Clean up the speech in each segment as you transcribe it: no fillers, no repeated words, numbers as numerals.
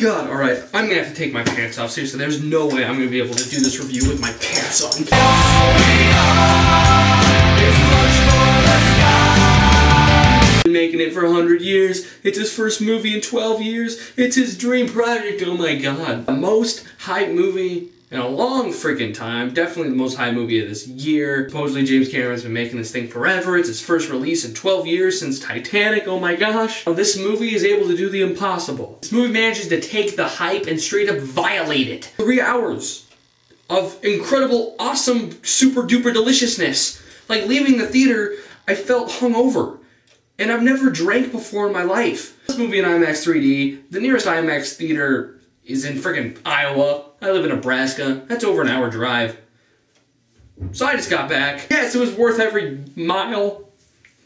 god, alright. I'm gonna have to take my pants off. Seriously, there's no way I'm gonna be able to do this review with my pants on. Been making it for 100 years. It's his first movie in 12 years. It's his dream project. Oh my god. The most hyped movie in a long freaking time. Definitely the most hyped movie of this year. Supposedly James Cameron's been making this thing forever. It's his first release in 12 years since Titanic. Oh my gosh. Now, this movie is able to do the impossible. This movie manages to take the hype and straight up violate it. 3 hours of incredible, awesome, super duper deliciousness. Like leaving the theater, I felt hungover. And I've never drank before in my life. This movie in IMAX 3D, the nearest IMAX theater is in freaking Iowa. I live in Nebraska. That's over an hour drive. So I just got back. Yes, it was worth every mile.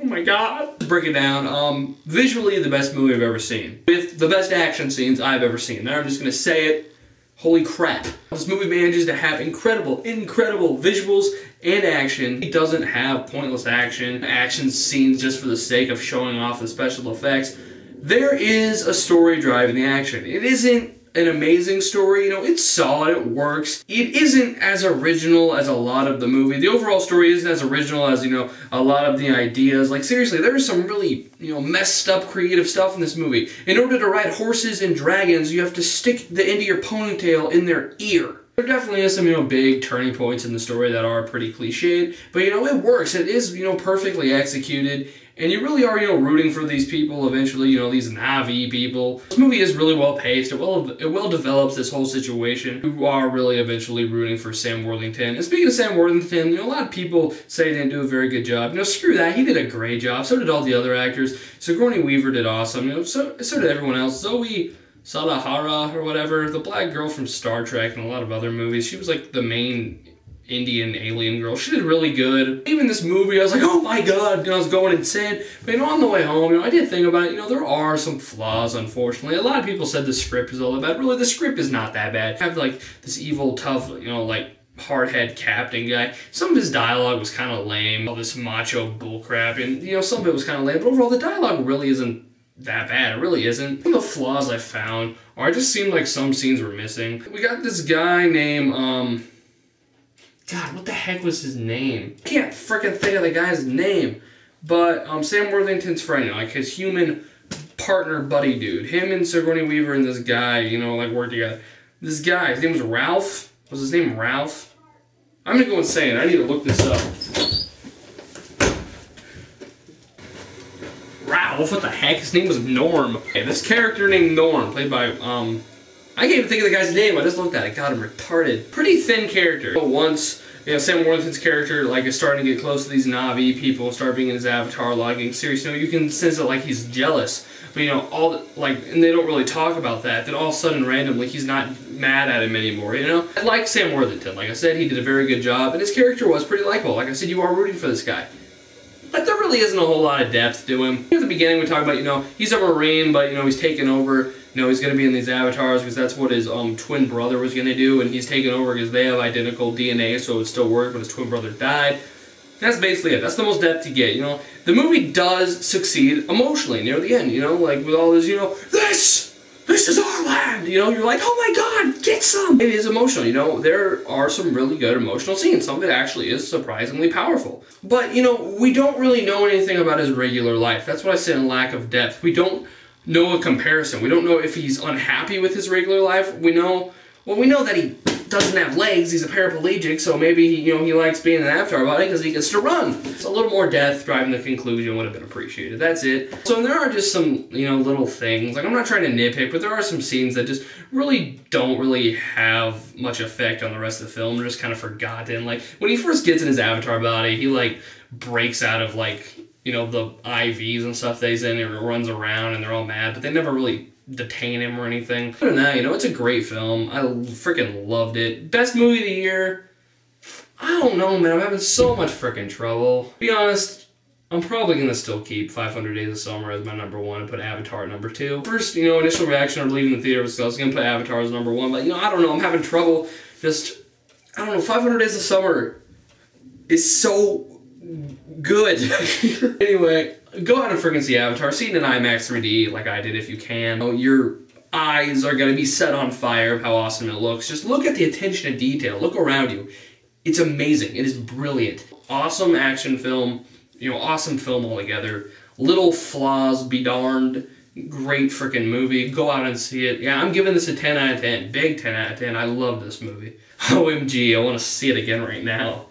Oh my god. Let's break it down. Visually, the best movie I've ever seen. With the best action scenes I've ever seen. Now I'm just gonna say it. Holy crap. This movie manages to have incredible visuals and action. It doesn't have pointless action scenes just for the sake of showing off the special effects. There is a story driving the action. It isn't an amazing story, you know, it's solid, it works. It isn't as original as a lot of the movie. The overall story isn't as original as, you know, a lot of the ideas. Like, seriously, there's some really, you know, messed up creative stuff in this movie. In order to ride horses and dragons, you have to stick the end of your ponytail in their ear. There definitely is some, you know, big turning points in the story that are pretty cliched, but, you know, it works. It is, you know, perfectly executed. And you really are, you know, rooting for these people eventually, you know, these Na'vi people. This movie is really well paced. It well develops this whole situation. You are really eventually rooting for Sam Worthington. And speaking of Sam Worthington, you know, a lot of people say he didn't do a very good job. You know, screw that. He did a great job. So did all the other actors. Sigourney Weaver did awesome. You know, so did everyone else. Zoe Salahara or whatever, the black girl from Star Trek and a lot of other movies. She was like the main Indian alien girl. She did really good. Even this movie, I was like, oh my god, you know, I was going insane. But, you know, on the way home, you know, I did think about it. You know, there are some flaws, unfortunately. A lot of people said the script is all bad. Really, the script is not that bad. I have, like, this evil, tough, you know, like, hardhead captain guy. Some of his dialogue was kind of lame. All this macho bullcrap. And, you know, some of it was kind of lame. But overall, the dialogue really isn't that bad. It really isn't. Some of the flaws I found are it just seemed like some scenes were missing. We got this guy named, God, what the heck was his name? I can't frickin' think of the guy's name. But Sam Worthington's friend, you know, like his human partner buddy dude. Him and Sigourney Weaver and this guy, you know, like work together. This guy, his name was Ralph. Was his name Ralph? I'm gonna go insane. I need to look this up. Ralph, what the heck? His name was Norm. Okay, this character named Norm, played by, I can't even think of the guy's name. I just looked at it. God, I'm retarded. Pretty thin character. Once, you know, Sam Worthington's character, like, is starting to get close to these Na'vi people, start being in his avatar, like, getting serious. You know, you can sense it like he's jealous. But, you know, and they don't really talk about that. Then all of a sudden, randomly, he's not mad at him anymore, you know? I like Sam Worthington. Like I said, he did a very good job, and his character was pretty likable. Like I said, you are rooting for this guy. But there really isn't a whole lot of depth to him. At the beginning, we talk about, you know, he's a Marine, but, you know, he's taken over. You know, he's going to be in these avatars because that's what his twin brother was going to do, and he's taken over because they have identical DNA, so it would still work when his twin brother died. That's basically it. That's the most depth you get, you know. The movie does succeed emotionally near the end, you know, like with all this, you know, this is our land, you know, you're like, oh my god, get some! It is emotional, you know, there are some really good emotional scenes. Some of it actually is surprisingly powerful. But, you know, we don't really know anything about his regular life. That's what I said in lack of depth. We don't know a comparison. We don't know if he's unhappy with his regular life. We know that he doesn't have legs. He's a paraplegic, so maybe he, you know, he likes being an avatar body because he gets to run. So a little more depth driving the conclusion would have been appreciated. That's it. So there are just some, you know, little things. Like, I'm not trying to nitpick, but there are some scenes that just really don't really have much effect on the rest of the film. They're just kind of forgotten. Like, when he first gets in his avatar body, he, like, breaks out of, like, you know, the IVs and stuff that he's in, and runs around, and they're all mad, but they never really detain him or anything. Other than that, you know, it's a great film. I freaking loved it. Best movie of the year? I don't know, man. I'm having so much freaking trouble. To be honest, I'm probably gonna still keep 500 Days of Summer as my #1 and put Avatar at #2. First, you know, initial reaction of leaving the theater was I was gonna put Avatar as #1, but, you know, I don't know. I'm having trouble. Just, I don't know. 500 Days of Summer is so good. Anyway, go out and freaking see Avatar. See it in IMAX 3D like I did if you can. Oh, eyes are going to be set on fire of how awesome it looks. Just look at the attention to detail. Look around you. It's amazing. It is brilliant. Awesome action film. You know, awesome film altogether. Little flaws be darned. Great freaking movie. Go out and see it. Yeah, I'm giving this a 10 out of 10. Big 10 out of 10. I love this movie. OMG, I want to see it again right now.